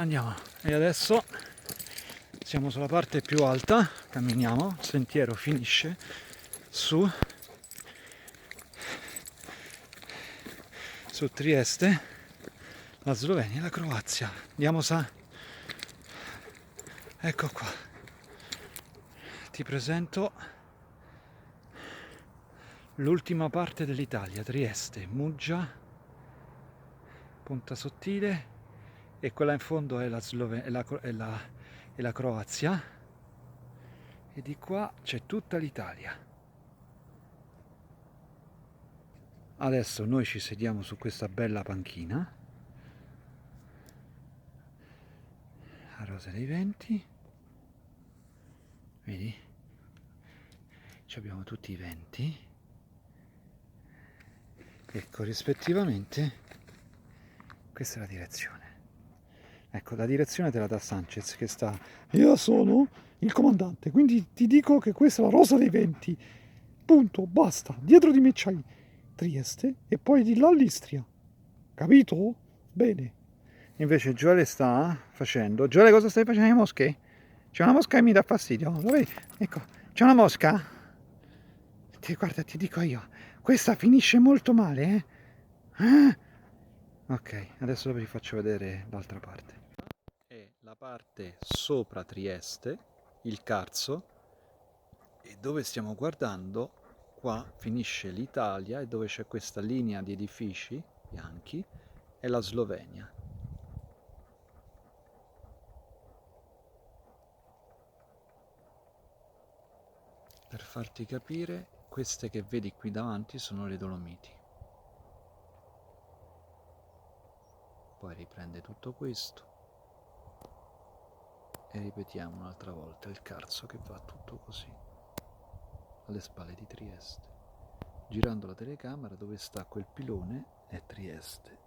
Andiamo. E adesso siamo sulla parte più alta, camminiamo, il sentiero finisce su Trieste, la Slovenia e la Croazia. Andiamo ecco qua. Ti presento l'ultima parte dell'Italia, Trieste, Muggia, Punta Sottile, e quella in fondo è la Croazia, e di qua c'è tutta l'Italia. Adesso noi ci sediamo su questa bella panchina a Rosa dei Venti, vedi? Ci abbiamo tutti i venti e corrispettivamente questa è la direzione. Ecco, la direzione te la dà Sanchez, che sta... Io sono il comandante, quindi ti dico che questa è la Rosa dei Venti. Punto, basta. Dietro di me c'hai Trieste e poi di là l'Istria. Capito? Bene. Invece Gioele sta facendo... Gioele, cosa stai facendo? Le mosche? C'è una mosca che mi dà fastidio. Lo vedi? Ecco, c'è una mosca? Guarda, ti dico io. Questa finisce molto male, eh? Ah? Ok, adesso vi faccio vedere l'altra parte. È la parte sopra Trieste, il Carso, e dove stiamo guardando, qua finisce l'Italia, e dove c'è questa linea di edifici bianchi è la Slovenia. Per farti capire, queste che vedi qui davanti sono le Dolomiti. Poi riprende tutto questo e ripetiamo un'altra volta il Carso, che va tutto così alle spalle di Trieste. Girando la telecamera, dove sta quel pilone è Trieste.